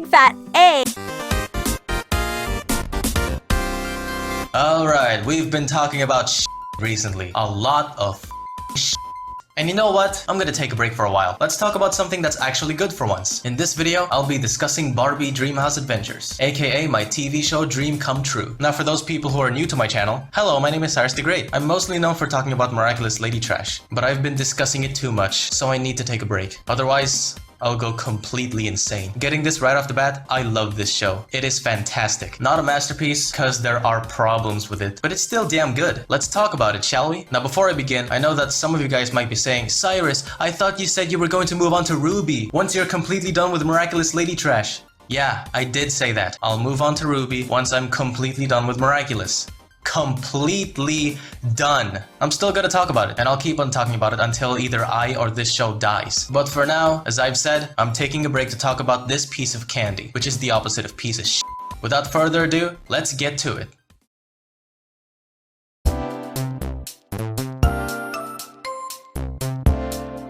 big fat A. Alright, we've been talking about recently. A lot of And you know what? I'm gonna take a break for a while. Let's talk about something that's actually good for once. In this video, I'll be discussing Barbie Dreamhouse Adventures, aka my TV show Dream Come True. Now for those people who are new to my channel, hello, my name is Cyrus The Great. I'm mostly known for talking about Miraculous lady trash, but I've been discussing it too much, so I need to take a break. Otherwise, I'll go completely insane. Getting this right off the bat, I love this show. It is fantastic. Not a masterpiece, cause there are problems with it, but it's still damn good. Let's talk about it, shall we? Now before I begin, I know that some of you guys might be saying, Cyrus, I thought you said you were going to move on to Ruby once you're completely done with Miraculous lady trash. Yeah, I did say that. I'll move on to Ruby once I'm completely done with Miraculous. Completely done. I'm still gonna talk about it, and I'll keep on talking about it until either I or this show dies. But for now, as I've said, I'm taking a break to talk about this piece of candy, which is the opposite of piece of shit. Without further ado, let's get to it.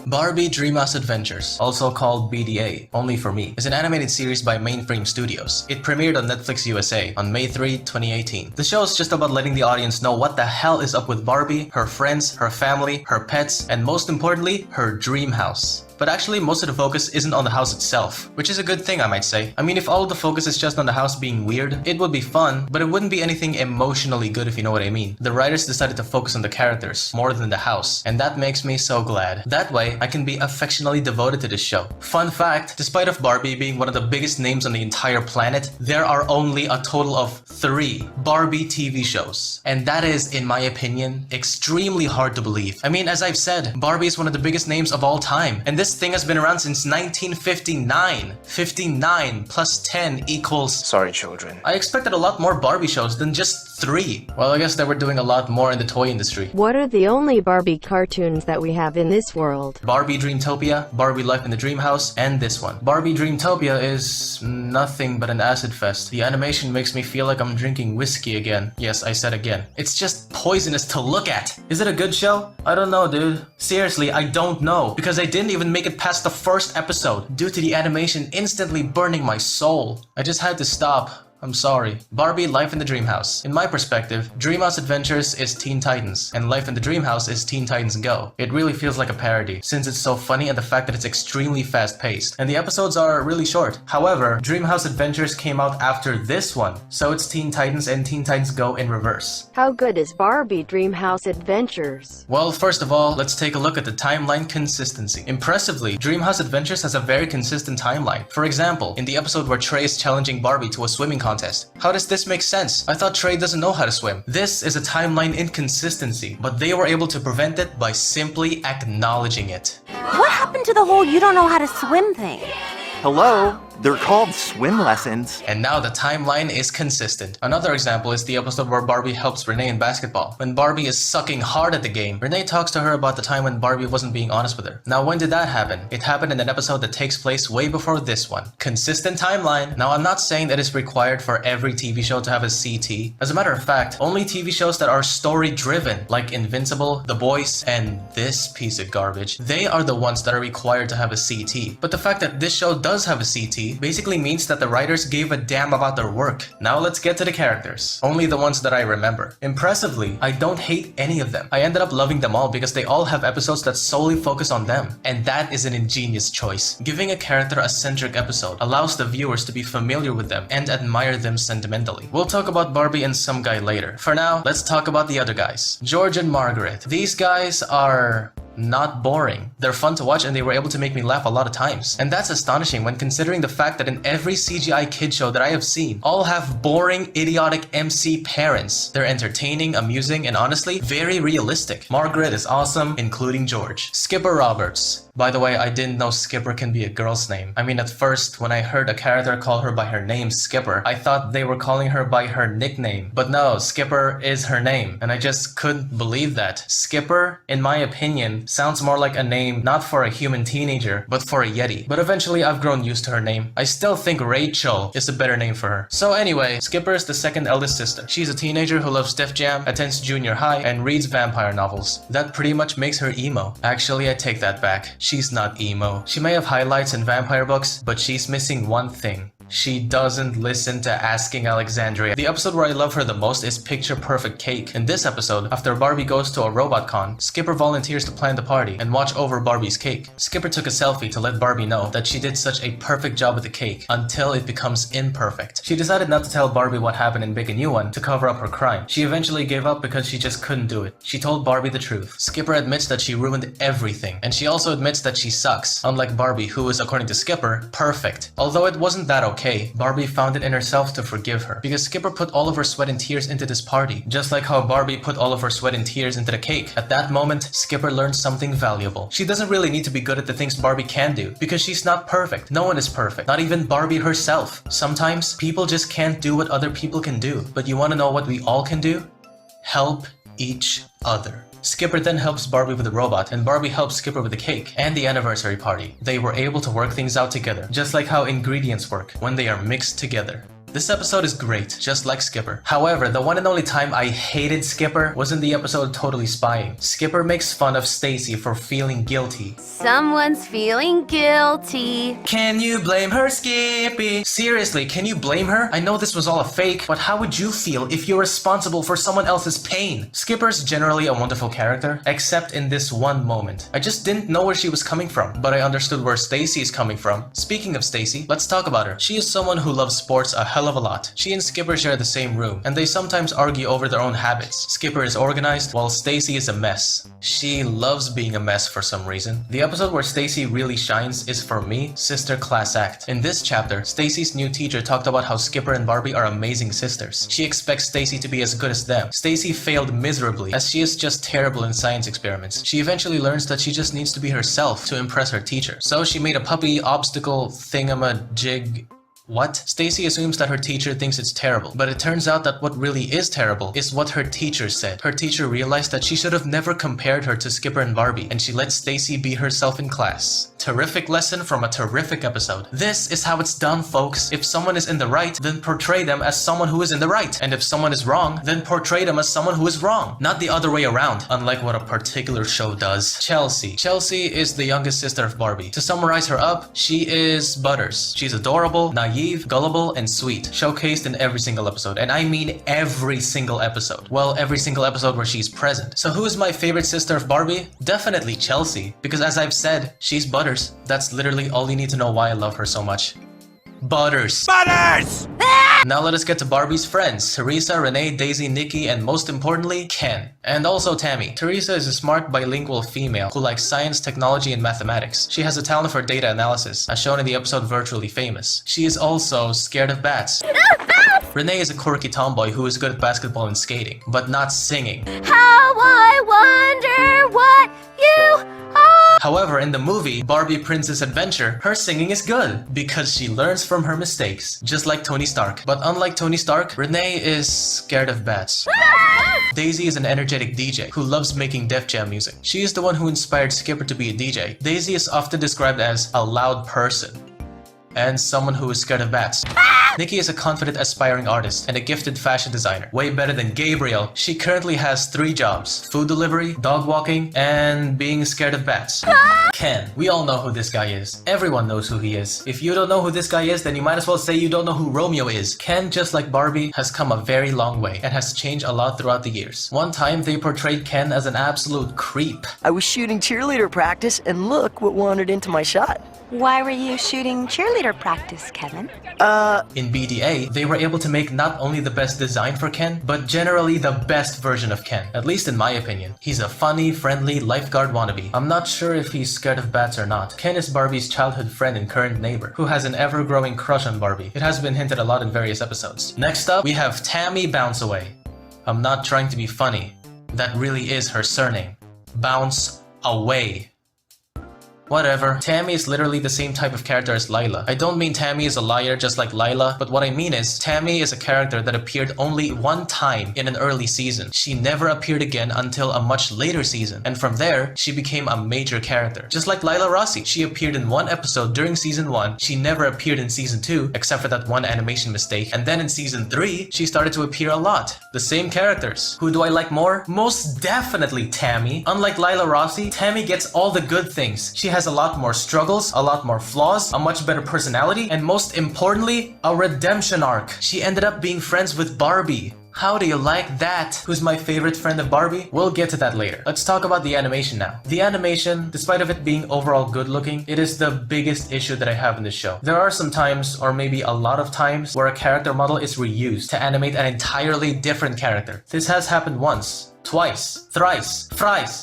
Barbie Dreamhouse Adventures, also called BDA, only for me, is an animated series by Mainframe Studios. It premiered on Netflix USA on May 3, 2018. The show is just about letting the audience know what the hell is up with Barbie, her friends, her family, her pets, and most importantly, her dream house. But actually, most of the focus isn't on the house itself, which is a good thing, I might say. I mean, if all of the focus is just on the house being weird, it would be fun, but it wouldn't be anything emotionally good if you know what I mean. The writers decided to focus on the characters, more than the house, and that makes me so glad. That way, I can be affectionately devoted to this show. Fun fact, despite of Barbie being one of the biggest names on the entire planet, there are only a total of 3 Barbie TV shows. And that is, in my opinion, extremely hard to believe. I mean, as I've said, Barbie is one of the biggest names of all time, and this thing has been around since 1959. 59 plus 10 equals... Sorry, children. I expected a lot more Barbie shows than just 3. Well, I guess they were doing a lot more in the toy industry. What are the only Barbie cartoons that we have in this world? Barbie Dreamtopia, Barbie Life in the Dreamhouse, and this one. Barbie Dreamtopia is nothing but an acid fest. The animation makes me feel like I'm drinking whiskey again. Yes, I said again. It's just poisonous to look at. Is it a good show? I don't know, dude. Seriously, I don't know. Because I didn't even make it past the first episode due to the animation instantly burning my soul. I just had to stop. I'm sorry. Barbie Life in the Dreamhouse. In my perspective, Dreamhouse Adventures is Teen Titans, and Life in the Dreamhouse is Teen Titans Go. It really feels like a parody, since it's so funny and the fact that it's extremely fast-paced, and the episodes are really short. However, Dreamhouse Adventures came out after this one, so it's Teen Titans and Teen Titans Go in reverse. How good is Barbie Dreamhouse Adventures? Well, first of all, let's take a look at the timeline consistency. Impressively, Dreamhouse Adventures has a very consistent timeline. For example, in the episode where Trey is challenging Barbie to a swimming contest. How does this make sense? I thought Trey doesn't know how to swim. This is a timeline inconsistency, but they were able to prevent it by simply acknowledging it. What happened to the whole you don't know how to swim thing? Hello? They're called swim lessons. And now the timeline is consistent. Another example is the episode where Barbie helps Renee in basketball. When Barbie is sucking hard at the game, Renee talks to her about the time when Barbie wasn't being honest with her. Now when did that happen? It happened in an episode that takes place way before this one. Consistent timeline. Now I'm not saying that it's required for every TV show to have a CT. As a matter of fact, only TV shows that are story driven, like Invincible, The Boys, and this piece of garbage, they are the ones that are required to have a CT. But the fact that this show does have a CT basically means that the writers gave a damn about their work. Now let's get to the characters. Only the ones that I remember. Impressively, I don't hate any of them. I ended up loving them all because they all have episodes that solely focus on them. And that is an ingenious choice. Giving a character a centric episode allows the viewers to be familiar with them and admire them sentimentally. We'll talk about Barbie and some guy later. For now, let's talk about the other guys. George and Margaret. These guys are not boring. They're fun to watch and they were able to make me laugh a lot of times. And that's astonishing when considering the fact that in every CGI kid show that I have seen, all have boring, idiotic MC parents. They're entertaining, amusing, and honestly, very realistic. Margaret is awesome, including George. Skipper Roberts. By the way, I didn't know Skipper can be a girl's name. I mean, at first, when I heard a character call her by her name, Skipper, I thought they were calling her by her nickname. But no, Skipper is her name, and I just couldn't believe that. Skipper, in my opinion, sounds more like a name not for a human teenager, but for a Yeti. But eventually, I've grown used to her name. I still think Rachel is a better name for her. So anyway, Skipper is the second eldest sister. She's a teenager who loves Def Jam, attends junior high, and reads vampire novels. That pretty much makes her emo. Actually, I take that back. She's not emo. She may have highlights in vampire books, but she's missing one thing. She doesn't listen to asking Alexandria. The episode where I love her the most is Picture Perfect Cake. In this episode, after Barbie goes to a robot con, Skipper volunteers to plan the party and watch over Barbie's cake. Skipper took a selfie to let Barbie know that she did such a perfect job with the cake until it becomes imperfect. She decided not to tell Barbie what happened and bake a new one to cover up her crime. She eventually gave up because she just couldn't do it. She told Barbie the truth. Skipper admits that she ruined everything, and she also admits that she sucks, unlike Barbie, who is, according to Skipper, perfect. Although it wasn't that okay, Barbie found it in herself to forgive her, because Skipper put all of her sweat and tears into this party, just like how Barbie put all of her sweat and tears into the cake. At that moment, Skipper learned something valuable. She doesn't really need to be good at the things Barbie can do, because she's not perfect. No one is perfect, not even Barbie herself. Sometimes, people just can't do what other people can do. But you wanna know what we all can do? Help each other. Skipper then helps Barbie with the robot, and Barbie helps Skipper with the cake and the anniversary party. They were able to work things out together, just like how ingredients work when they are mixed together. This episode is great, just like Skipper. However, the one and only time I hated Skipper was in the episode Totally Spying. Skipper makes fun of Stacy for feeling guilty. Someone's feeling guilty. Can you blame her, Skippy? Seriously, can you blame her? I know this was all a fake, but how would you feel if you're responsible for someone else's pain? Skipper's generally a wonderful character, except in this one moment. I just didn't know where she was coming from, but I understood where Stacy is coming from. Speaking of Stacy, let's talk about her. She is someone who loves sports a hell of a lot. She and Skipper share the same room, and they sometimes argue over their own habits. Skipper is organized, while Stacy is a mess. She loves being a mess for some reason. The episode where Stacy really shines is, for me, Sister Class Act. In this chapter, Stacy's new teacher talked about how Skipper and Barbie are amazing sisters. She expects Stacy to be as good as them. Stacy failed miserably, as she is just terrible in science experiments. She eventually learns that she just needs to be herself to impress her teacher. So she made a puppy obstacle thingamajig. What? Stacy assumes that her teacher thinks it's terrible, but it turns out that what really is terrible is what her teacher said. Her teacher realized that she should have never compared her to Skipper and Barbie, and she let Stacy be herself in class. Terrific lesson from a terrific episode. This is how it's done, folks. If someone is in the right, then portray them as someone who is in the right. And if someone is wrong, then portray them as someone who is wrong. Not the other way around, unlike what a particular show does. Chelsea. Chelsea is the youngest sister of Barbie. To summarize her up, she is Butters. She's adorable, naive, gullible, and sweet. Showcased in every single episode. And I mean every single episode. Well, every single episode where she's present. So who is my favorite sister of Barbie? Definitely Chelsea. Because as I've said, she's Butters. That's literally all you need to know why I love her so much. Butters! Butters! Now let us get to Barbie's friends, Teresa, Renee, Daisy, Nikki, and most importantly, Ken. And also Tammy. Teresa is a smart bilingual female who likes science, technology, and mathematics. She has a talent for data analysis, as shown in the episode Virtually Famous. She is also scared of bats. Renee is a quirky tomboy who is good at basketball and skating, but not singing. How I wonder what you are. However, in the movie Barbie Princess Adventure, her singing is good because she learns from her mistakes, just like Tony Stark. But unlike Tony Stark, Renee is scared of bats. Daisy is an energetic DJ who loves making Def Jam music. She is the one who inspired Skipper to be a DJ. Daisy is often described as a loud person and someone who is scared of bats. Nikki is a confident aspiring artist and a gifted fashion designer. Way better than Gabriel. She currently has 3 jobs: food delivery, dog walking, and being scared of bats. Ken. We all know who this guy is. Everyone knows who he is. If you don't know who this guy is, then you might as well say you don't know who Romeo is. Ken, just like Barbie, has come a very long way and has changed a lot throughout the years. One time, they portrayed Ken as an absolute creep. I was shooting cheerleader practice, and look what wandered into my shot. Why were you shooting cheerleader practice, Kevin? In BDA, they were able to make not only the best design for Ken, but generally the best version of Ken, at least in my opinion. He's a funny, friendly lifeguard wannabe. I'm not sure if he's scared of bats or not. Ken is Barbie's childhood friend and current neighbor, who has an ever-growing crush on Barbie. It has been hinted a lot in various episodes. Next up, we have Tammy Bounce Away. I'm not trying to be funny. That really is her surname. Bounce Away. Whatever. Tammy is literally the same type of character as Lila. I don't mean Tammy is a liar just like Lila, but what I mean is Tammy is a character that appeared only one time in an early season. She never appeared again until a much later season, and from there, she became a major character. Just like Lila Rossi, she appeared in one episode during season 1, she never appeared in season 2, except for that one animation mistake, and then in season 3, she started to appear a lot. The same characters. Who do I like more? Most definitely Tammy. Unlike Lila Rossi, Tammy gets all the good things. She has has a lot more struggles, a lot more flaws, a much better personality, and most importantly, a redemption arc. She ended up being friends with Barbie. How do you like that? Who's my favorite friend of Barbie? We'll get to that later. Let's talk about the animation now. The animation, despite of it being overall good looking, it is the biggest issue that I have in this show. There are some times, or maybe a lot of times, where a character model is reused to animate an entirely different character. This has happened once, twice, thrice,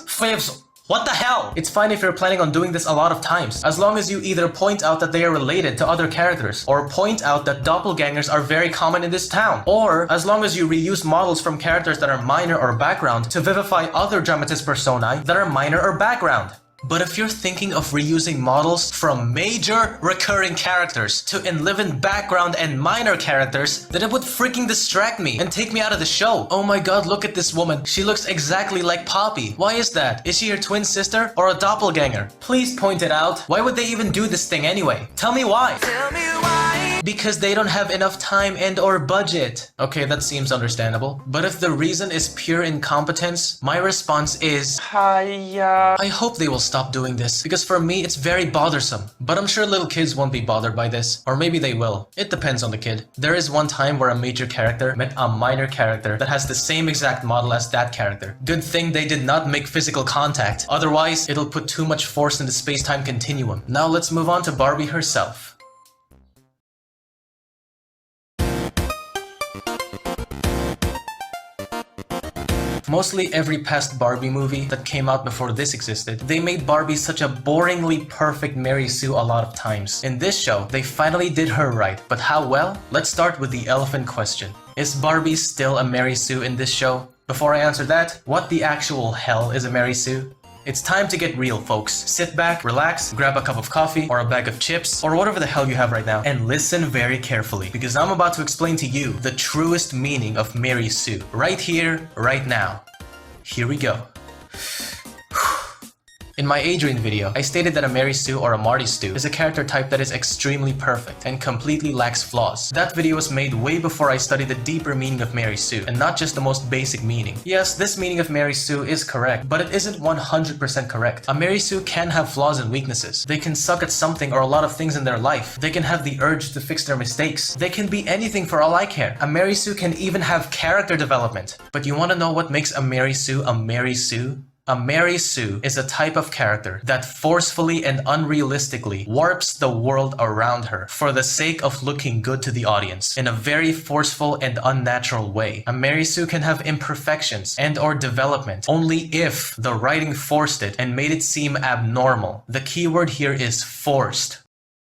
fifths. What the hell? It's fine if you're planning on doing this a lot of times, as long as you either point out that they are related to other characters, or point out that doppelgangers are very common in this town, or as long as you reuse models from characters that are minor or background to vivify other dramatist personae that are minor or background. But if you're thinking of reusing models from major recurring characters to enliven background and minor characters, then it would freaking distract me and take me out of the show. Oh my god, look at this woman. She looks exactly like Poppy. Why is that? Is she her twin sister or a doppelganger? Please point it out. Why would they even do this thing anyway? Tell me why. Tell me why. Because they don't have enough time and or budget. Okay, that seems understandable. But if the reason is pure incompetence, my response is I hope they will stop doing this, because for me it's very bothersome. But I'm sure little kids won't be bothered by this, or maybe they will. It depends on the kid. There is one time where a major character met a minor character that has the same exact model as that character. Good thing they did not make physical contact, otherwise it'll put too much force in the space-time continuum. Now let's move on to Barbie herself. Mostly every past Barbie movie that came out before this existed, they made Barbie such a boringly perfect Mary Sue a lot of times. In this show, they finally did her right, but how well? Let's start with the elephant question. Is Barbie still a Mary Sue in this show? Before I answer that, what the actual hell is a Mary Sue? It's time to get real, folks. Sit back, relax, grab a cup of coffee or a bag of chips or whatever the hell you have right now and listen very carefully, because I'm about to explain to you the truest meaning of Mary Sue. Right here, right now. Here we go. In my Adrian video, I stated that a Mary Sue or a Marty Stu is a character type that is extremely perfect and completely lacks flaws. That video was made way before I studied the deeper meaning of Mary Sue, and not just the most basic meaning. Yes, this meaning of Mary Sue is correct, but it isn't 100% correct. A Mary Sue can have flaws and weaknesses. They can suck at something or a lot of things in their life. They can have the urge to fix their mistakes. They can be anything for all I care. A Mary Sue can even have character development. But you want to know what makes a Mary Sue a Mary Sue? A Mary Sue is a type of character that forcefully and unrealistically warps the world around her for the sake of looking good to the audience in a very forceful and unnatural way. A Mary Sue can have imperfections and or development only if the writing forced it and made it seem abnormal. The key word here is forced.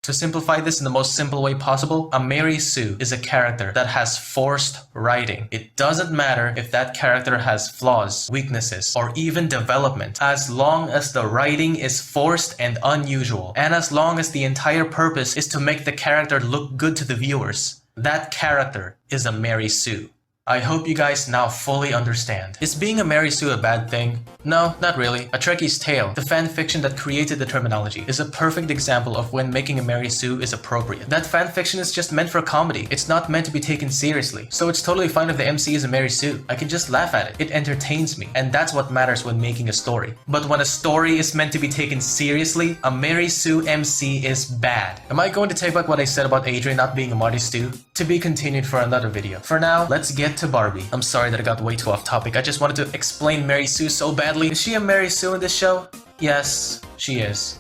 To simplify this in the most simple way possible, a Mary Sue is a character that has forced writing. It doesn't matter if that character has flaws, weaknesses, or even development, as long as the writing is forced and unusual, and as long as the entire purpose is to make the character look good to the viewers. That character is a Mary Sue. I hope you guys now fully understand. Is being a Mary Sue a bad thing? No, not really. A Trekkie's Tale, the fanfiction that created the terminology, is a perfect example of when making a Mary Sue is appropriate. That fanfiction is just meant for comedy. It's not meant to be taken seriously. So it's totally fine if the MC is a Mary Sue. I can just laugh at it. It entertains me. And that's what matters when making a story. But when a story is meant to be taken seriously, a Mary Sue MC is bad. Am I going to take back what I said about Adrian not being a Marty Stu? To be continued for another video. For now, let's get to Barbie. I'm sorry that I got way too off topic. I just wanted to explain Mary Sue so badly. Is she a Mary Sue in this show? Yes, she is.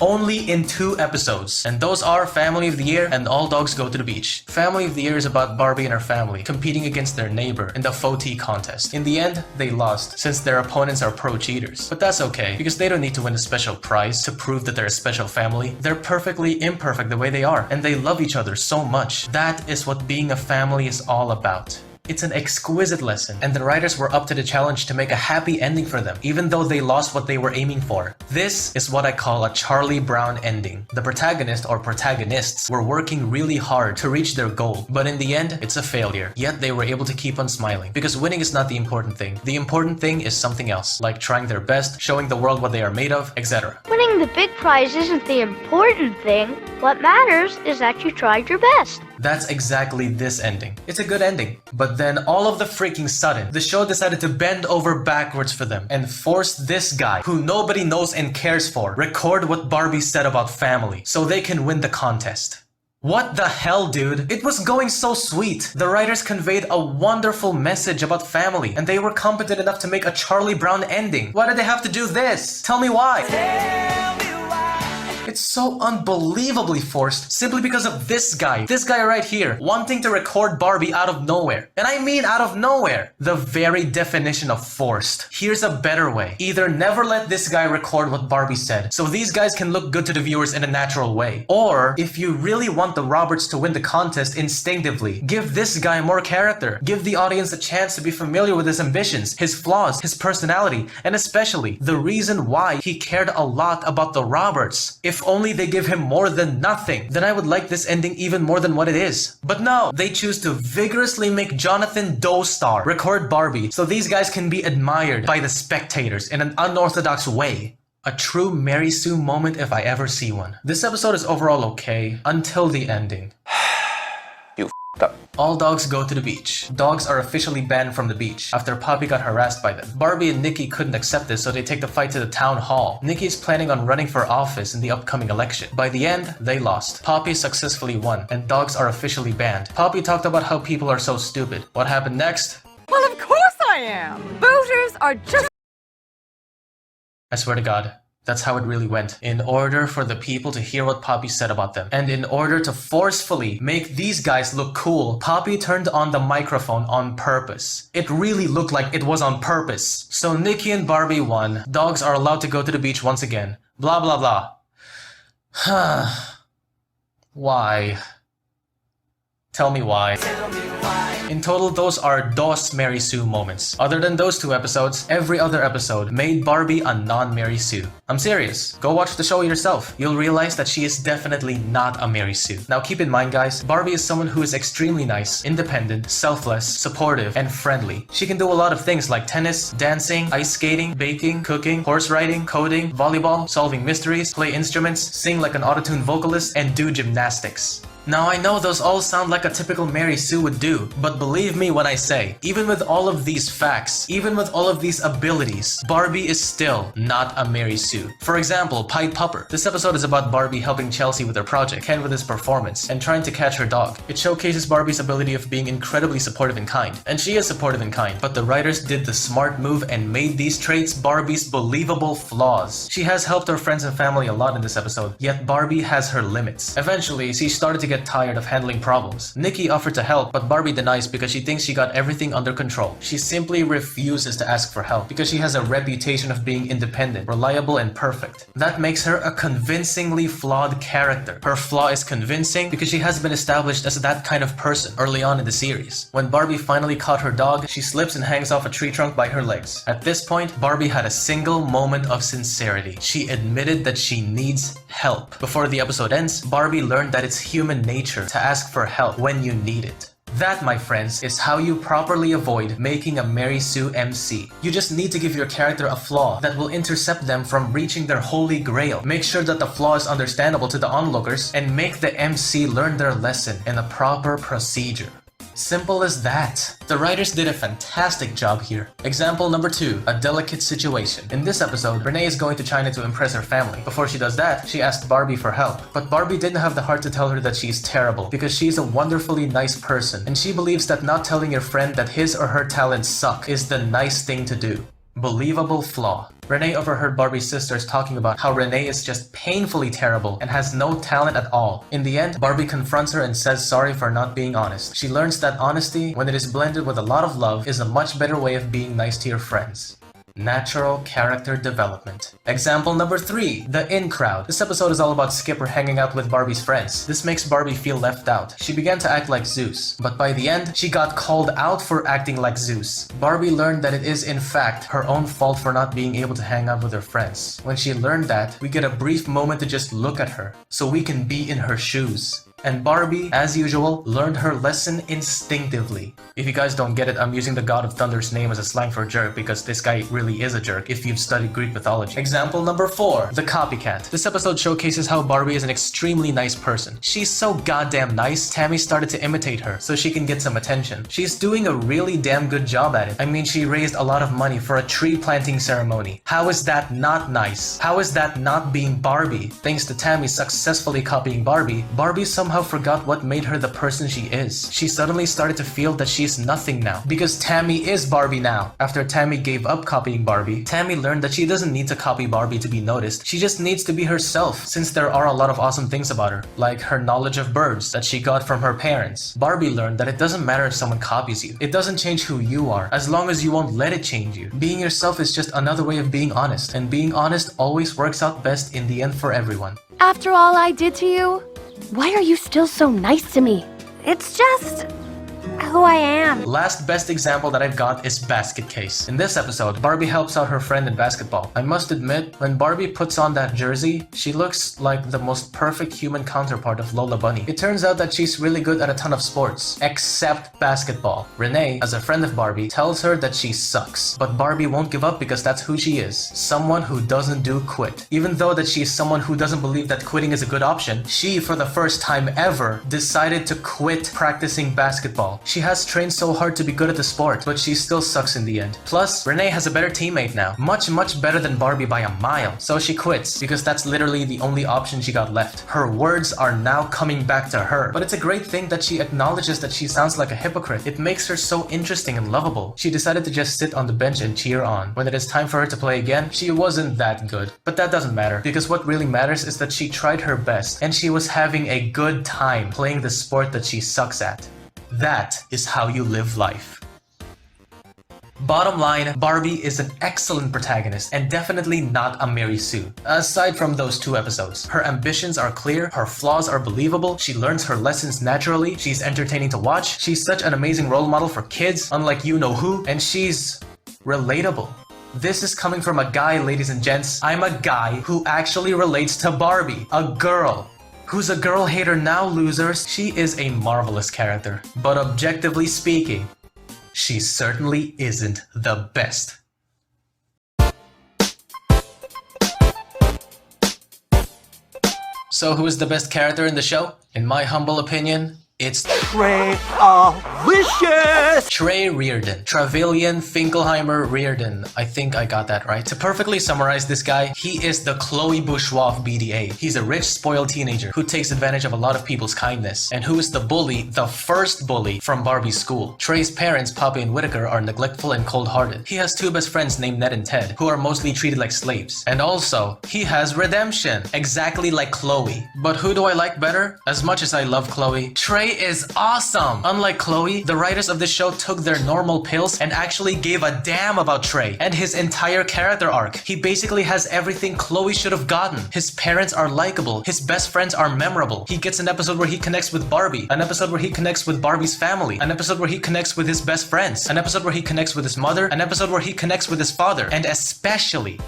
Only in 2 episodes, and those are Family of the Year and All Dogs Go to the Beach. Family of the Year is about Barbie and her family competing against their neighbor in the faux tea contest. In the end, they lost since their opponents are pro-cheaters. But that's okay, because they don't need to win a special prize to prove that they're a special family. They're perfectly imperfect the way they are, and they love each other so much. That is what being a family is all about. It's an exquisite lesson, and the writers were up to the challenge to make a happy ending for them, even though they lost what they were aiming for. This is what I call a Charlie Brown ending. The protagonist or protagonists were working really hard to reach their goal, but in the end, it's a failure. Yet they were able to keep on smiling, because winning is not the important thing. The important thing is something else, like trying their best, showing the world what they are made of, etc. Winning the big prize isn't the important thing. What matters is that you tried your best. That's exactly this ending. It's a good ending. But then all of the freaking sudden, the show decided to bend over backwards for them and force this guy, who nobody knows and cares for, record what Barbie said about family so they can win the contest. What the hell, dude? It was going so sweet. The writers conveyed a wonderful message about family, and they were competent enough to make a Charlie Brown ending. Why did they have to do this? Tell me why. It's so unbelievably forced simply because of this guy right here, wanting to record Barbie out of nowhere. And I mean out of nowhere. The very definition of forced. Here's a better way. Either never let this guy record what Barbie said, so these guys can look good to the viewers in a natural way. Or, if you really want the Roberts to win the contest instinctively, give this guy more character. Give the audience a chance to be familiar with his ambitions, his flaws, his personality, and especially the reason why he cared a lot about the Roberts. If only they give him more than nothing, then I would like this ending even more than what it is. But no, they choose to vigorously make Jonathan Doestar record Barbie so these guys can be admired by the spectators in an unorthodox way. A true Mary Sue moment if I ever see one. This episode is overall okay, until the ending. You f***ed up. All dogs go to the beach. Dogs are officially banned from the beach after Poppy got harassed by them. Barbie and Nikki couldn't accept this, so they take the fight to the town hall. Nikki is planning on running for office in the upcoming election. By the end, they lost. Poppy successfully won, and dogs are officially banned. Poppy talked about how people are so stupid. What happened next? Well, of course I am! Voters are just... I swear to God, that's how it really went. In order for the people to hear what Poppy said about them, and in order to forcefully make these guys look cool, Poppy turned on the microphone on purpose. It really looked like it was on purpose. So Nikki and Barbie won. Dogs are allowed to go to the beach once again. Blah blah blah. Why? Tell me why. In total, those are DOS Mary Sue moments. Other than those two episodes, every other episode made Barbie a non-Mary Sue. I'm serious. Go watch the show yourself. You'll realize that she is definitely not a Mary Sue. Now keep in mind, guys, Barbie is someone who is extremely nice, independent, selfless, supportive, and friendly. She can do a lot of things like tennis, dancing, ice skating, baking, cooking, horse riding, coding, volleyball, solving mysteries, play instruments, sing like an autotune vocalist, and do gymnastics. Now I know those all sound like a typical Mary Sue would do, but believe me when I say, even with all of these facts, even with all of these abilities, Barbie is still not a Mary Sue. For example, Pied Pupper. This episode is about Barbie helping Chelsea with her project, Ken with his performance, and trying to catch her dog. It showcases Barbie's ability of being incredibly supportive and kind. And she is supportive and kind, but the writers did the smart move and made these traits Barbie's believable flaws. She has helped her friends and family a lot in this episode, yet Barbie has her limits. Eventually, she started to get tired of handling problems. Nikki offered to help, but Barbie denies because she thinks she got everything under control. She simply refuses to ask for help because she has a reputation of being independent, reliable, and perfect. That makes her a convincingly flawed character. Her flaw is convincing because she has been established as that kind of person early on in the series. When Barbie finally caught her dog, she slips and hangs off a tree trunk by her legs. At this point, Barbie had a single moment of sincerity. She admitted that she needs help. Before the episode ends, Barbie learned that it's human nature to ask for help when you need it. That, my friends, is how you properly avoid making a Mary Sue MC. You just need to give your character a flaw that will intercept them from reaching their holy grail. Make sure that the flaw is understandable to the onlookers and make the MC learn their lesson in a proper procedure. Simple as that. The writers did a fantastic job here. Example number 2, a delicate situation. In this episode, Renee is going to China to impress her family. Before she does that, she asked Barbie for help. But Barbie didn't have the heart to tell her that she's terrible because she's a wonderfully nice person, and she believes that not telling your friend that his or her talents suck is the nice thing to do. Believable flaw. Renee overheard Barbie's sisters talking about how Renee is just painfully terrible and has no talent at all. In the end, Barbie confronts her and says sorry for not being honest. She learns that honesty, when it is blended with a lot of love, is a much better way of being nice to your friends. Natural character development. Example number 3, the in crowd. This episode is all about Skipper hanging out with Barbie's friends. This makes Barbie feel left out. She began to act like Zeus, but by the end, she got called out for acting like Zeus. Barbie learned that it is in fact her own fault for not being able to hang out with her friends. When she learned that, we get a brief moment to just look at her, so we can be in her shoes. And Barbie, as usual, learned her lesson instinctively. If you guys don't get it, I'm using the God of Thunder's name as a slang for jerk because this guy really is a jerk if you've studied Greek mythology. Example number 4, the copycat. This episode showcases how Barbie is an extremely nice person. She's so goddamn nice, Tammy started to imitate her so she can get some attention. She's doing a really damn good job at it. I mean, she raised a lot of money for a tree planting ceremony. How is that not nice? How is that not being Barbie? Thanks to Tammy successfully copying Barbie, Barbie somehow forgot what made her the person she is. She suddenly started to feel that she's nothing now because Tammy is Barbie now. After Tammy gave up copying Barbie, Tammy learned that she doesn't need to copy Barbie to be noticed. She just needs to be herself since there are a lot of awesome things about her, like her knowledge of birds that she got from her parents. Barbie learned that it doesn't matter if someone copies you. It doesn't change who you are as long as you won't let it change you. Being yourself is just another way of being honest, and being honest always works out best in the end for everyone. After all I did to you, why are you still so nice to me? It's just who I am. Last best example that I've got is Basket Case. In this episode, Barbie helps out her friend in basketball. I must admit, when Barbie puts on that jersey, she looks like the most perfect human counterpart of Lola Bunny. It turns out that she's really good at a ton of sports, except basketball. Renee, as a friend of Barbie, tells her that she sucks. But Barbie won't give up because that's who she is. Someone who doesn't do quit. Even though that she is someone who doesn't believe that quitting is a good option, she, for the first time ever, decided to quit practicing basketball. She has trained so hard to be good at the sport, but she still sucks in the end. Plus, Renee has a better teammate now. Much better than Barbie by a mile. So she quits, because that's literally the only option she got left. Her words are now coming back to her. But it's a great thing that she acknowledges that she sounds like a hypocrite. It makes her so interesting and lovable. She decided to just sit on the bench and cheer on. When it is time for her to play again, she wasn't that good. But that doesn't matter, because what really matters is that she tried her best, and she was having a good time playing the sport that she sucks at. That is how you live life. Bottom line, Barbie is an excellent protagonist and definitely not a Mary Sue. Aside from those 2 episodes, her ambitions are clear, her flaws are believable, she learns her lessons naturally, she's entertaining to watch, she's such an amazing role model for kids, unlike you-know-who, and she's relatable. This is coming from a guy, ladies and gents. I'm a guy who actually relates to Barbie, a girl. Who's a girl hater now, losers? She is a marvelous character, but objectively speaking, she certainly isn't the best. So who is the best character in the show? In my humble opinion, it's Trey-alicious! Trey Reardon. Trevelyan Finkelheimer Reardon. I think I got that right. To perfectly summarize this guy, he is the Chloe Bourgeois of BDA. He's a rich, spoiled teenager who takes advantage of a lot of people's kindness, and who is the bully, the first bully from Barbie's school. Trey's parents, Poppy and Whitaker, are neglectful and cold-hearted. He has 2 best friends named Ned and Ted, who are mostly treated like slaves. And also, he has redemption, exactly like Chloe. But who do I like better? As much as I love Chloe, Trey is awesome! Unlike Chloe, the writers of this show took their normal pills and actually gave a damn about Trey and his entire character arc. He basically has everything Chloe should have gotten. His parents are likable, his best friends are memorable. He gets an episode where he connects with Barbie, an episode where he connects with Barbie's family, an episode where he connects with his best friends, an episode where he connects with his mother, an episode where he connects with his father, and especially,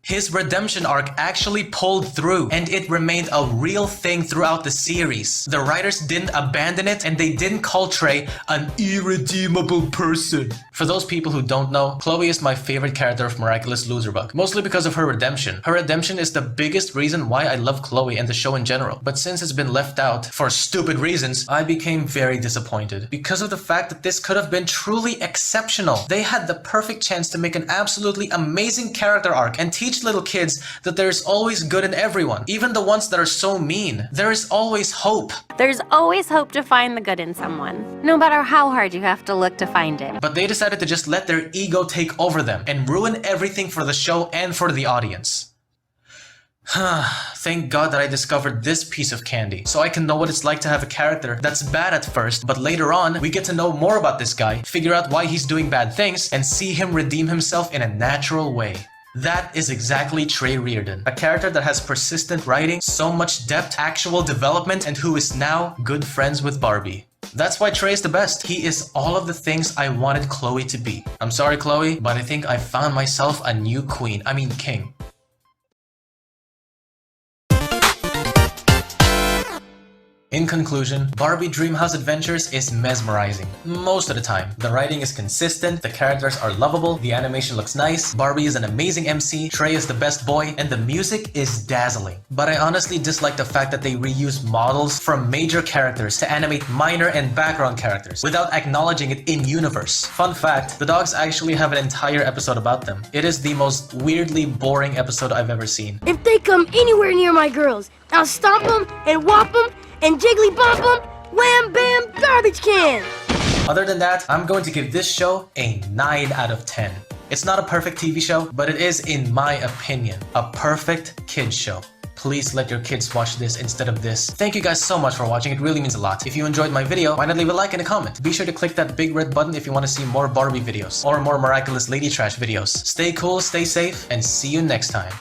his redemption arc actually pulled through, and it remained a real thing throughout the series. The writers didn't abandon it, and they didn't call Trey an irredeemable person. For those people who don't know, Chloe is my favorite character of Miraculous Loserbug, mostly because of her redemption. Her redemption is the biggest reason why I love Chloe and the show in general, but since it's been left out, for stupid reasons, I became very disappointed. Because of the fact that this could have been truly exceptional. They had the perfect chance to make an absolutely amazing character arc and teach little kids that there's always good in everyone, even the ones that are so mean. There is always hope. There's always hope to find the good in someone, no matter how hard you have to look to find it. But they decided to just let their ego take over them and ruin everything for the show and for the audience. Thank God that I discovered this piece of candy, so I can know what it's like to have a character that's bad at first, but later on, we get to know more about this guy, figure out why he's doing bad things, and see him redeem himself in a natural way. That is exactly Trey Reardon, a character that has persistent writing, so much depth, actual development, and who is now good friends with Barbie. That's why Trey is the best. He is all of the things I wanted Chloe to be. I'm sorry, Chloe, but I think I found myself a new queen. I mean king. In conclusion, Barbie Dreamhouse Adventures is mesmerizing. Most of the time. The writing is consistent, the characters are lovable, the animation looks nice, Barbie is an amazing MC, Trey is the best boy, and the music is dazzling. But I honestly dislike the fact that they reuse models from major characters to animate minor and background characters without acknowledging it in-universe. Fun fact, the dogs actually have an entire episode about them. It is the most weirdly boring episode I've ever seen. If they come anywhere near my girls, I'll stomp them and whop them and jiggly bump them, wham bam garbage can! Other than that, I'm going to give this show a 9 out of 10. It's not a perfect TV show, but it is, in my opinion, a perfect kids show. Please let your kids watch this instead of this. Thank you guys so much for watching, it really means a lot. If you enjoyed my video, why not leave a like and a comment? Be sure to click that big red button if you want to see more Barbie videos or more Miraculous Lady Trash videos. Stay cool, stay safe, and see you next time.